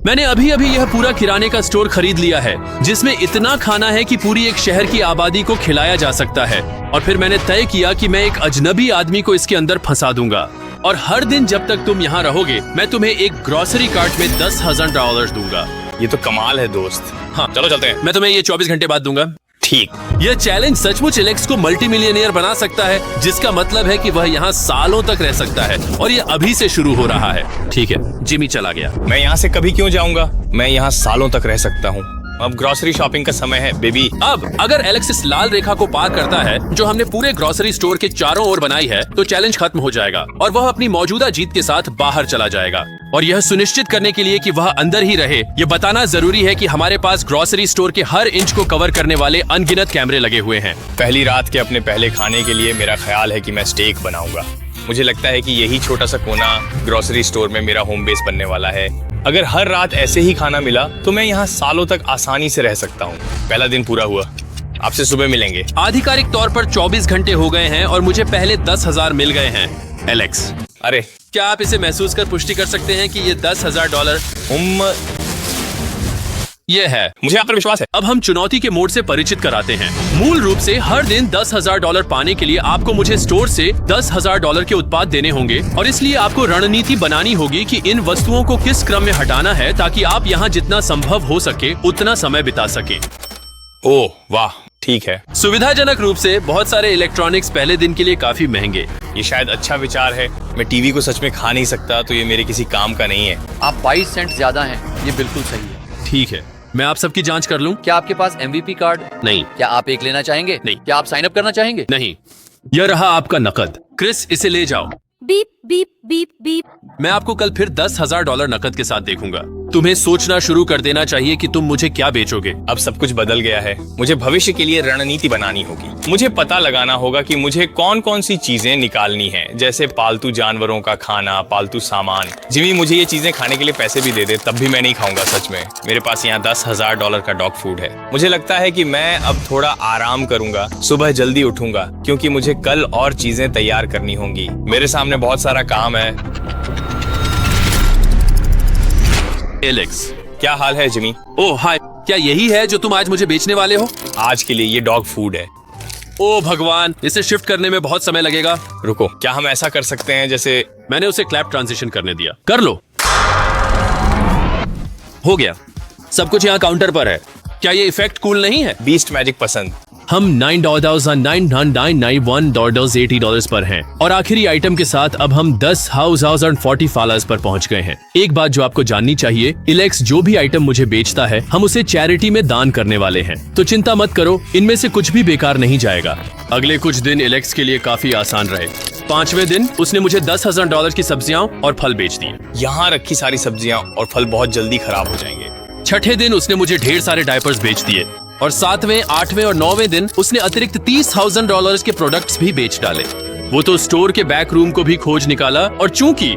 मैंने अभी अभी यह पूरा किराने का स्टोर खरीद लिया है, जिसमें इतना खाना है कि पूरी एक शहर की आबादी को खिलाया जा सकता है। और फिर मैंने तय किया कि मैं एक अजनबी आदमी को इसके अंदर फंसा दूंगा और हर दिन जब तक तुम यहाँ रहोगे मैं तुम्हें एक ग्रोसरी कार्ट में $10,000 दूंगा। ये तो कमाल है दोस्त। हाँ चलो चलते हैं। मैं तुम्हें ये 24 घंटे बाद दूंगा। ठीक। यह चैलेंज सचमुच एलेक्स को मल्टी मिलियनियर बना सकता है, जिसका मतलब है कि वह यहाँ सालों तक रह सकता है और यह अभी से शुरू हो रहा है। ठीक है, जिमी चला गया। मैं यहाँ से कभी क्यों जाऊंगा, मैं यहाँ सालों तक रह सकता हूँ। अब ग्रोसरी शॉपिंग का समय है बेबी। अब अगर एलेक्स इस लाल रेखा को पार करता है जो हमने पूरे ग्रोसरी स्टोर के चारों ओर बनाई है, तो चैलेंज खत्म हो जाएगा और वह अपनी मौजूदा जीत के साथ बाहर चला जाएगा। और यह सुनिश्चित करने के लिए कि वह अंदर ही रहे, ये बताना जरूरी है कि हमारे पास ग्रोसरी स्टोर के हर इंच को कवर करने वाले अनगिनत कैमरे लगे हुए हैं। पहली रात के अपने पहले खाने के लिए मेरा ख्याल है कि मैं स्टेक बनाऊंगा। मुझे लगता है कि यही छोटा सा कोना ग्रोसरी स्टोर में मेरा होम बेस बनने वाला है। अगर हर रात ऐसे ही खाना मिला तो मैं यहाँ सालों तक आसानी से रह सकता हूँ। पहला दिन पूरा हुआ, आपसे सुबह मिलेंगे। आधिकारिक तौर पर 24 घंटे हो गए हैं और मुझे पहले 10,000 मिल गए हैं। एलेक्स, अरे क्या आप इसे महसूस कर पुष्टि कर सकते हैं कि ये $10,000 ये है? मुझे आप पर विश्वास है। अब हम चुनौती के मोड से परिचित कराते हैं। मूल रूप से हर दिन $10,000 पाने के लिए आपको मुझे स्टोर से $10,000 के उत्पाद देने होंगे और इसलिए आपको रणनीति बनानी होगी कि इन वस्तुओं को किस क्रम में हटाना है ताकि आप यहाँ जितना संभव हो सके उतना समय बिता सके। ओह वाह, ठीक है। सुविधाजनक रूप से बहुत सारे इलेक्ट्रॉनिक्स पहले दिन के लिए काफी महंगे। ये शायद अच्छा विचार है। मैं टीवी को सच में खा नहीं सकता तो ये मेरे किसी काम का नहीं है। आप 22 सेंट ज्यादा हैं, ये बिल्कुल सही है। ठीक है, मैं आप सबकी जांच कर लूं? क्या आपके पास MVP कार्ड? नहीं। क्या आप एक लेना चाहेंगे? नहीं। क्या आप साइन अप करना चाहेंगे? नहीं। यह रहा आपका नकद। क्रिस, इसे ले जाओ। Beep beep beep beep. मैं आपको कल फिर $10,000 नकद के साथ देखूंगा। तुम्हें सोचना शुरू कर देना चाहिए कि तुम मुझे क्या बेचोगे। अब सब कुछ बदल गया है। मुझे भविष्य के लिए रणनीति बनानी होगी। मुझे पता लगाना होगा कि मुझे कौन कौन सी चीजें निकालनी है, जैसे पालतू जानवरों का खाना, पालतू सामान। जिमी मुझे ये चीजें खाने के लिए पैसे भी दे दे तब भी मैं नहीं खाऊंगा। सच में मेरे पास यहाँ $10,000 का डॉग फूड है। मुझे लगता है कि मैं अब थोड़ा आराम करूंगा, सुबह जल्दी उठूंगा क्योंकि मुझे कल और चीजें तैयार करनी होंगी। मेरे सामने बहुत सारा काम है। एलेक्स, क्या हाल है जिमी? ओह हाय, क्या यही है जो तुम आज मुझे बेचने वाले हो? आज के लिए ये डॉग फूड है। ओह भगवान, इसे शिफ्ट करने में बहुत समय लगेगा। रुको, क्या हम ऐसा कर सकते हैं जैसे? मैंने उसे क्लैप ट्रांजिशन करने दिया। कर लो। हो गया, सब कुछ यहाँ काउंटर पर है। क्या ये इफेक्ट कूल नहीं है? बीस्ट मैजिक पसंद। हम $9,999.80 पर हैं और आखिरी आइटम के साथ अब हम $10,040 पर पहुंच गए हैं। एक बात जो आपको जाननी चाहिए, एलेक्स जो भी आइटम मुझे बेचता है हम उसे चैरिटी में दान करने वाले हैं, तो चिंता मत करो, इनमें से कुछ भी बेकार नहीं जाएगा। अगले कुछ दिन एलेक्स के लिए काफी आसान रहे। 5वें दिन उसने मुझे $10,000 की सब्जियां और फल बेच दिए। यहाँ रखी सारी सब्जियां और फल बहुत जल्दी खराब हो जाएंगे। 6ठे दिन उसने मुझे ढेर सारे डायपर्स बेच दिए और 7वें, 8वें और 9वें दिन उसने अतिरिक्त $30,000 के प्रोडक्ट्स भी बेच डाले। वो तो स्टोर के बैक रूम को भी खोज निकाला और चूंकि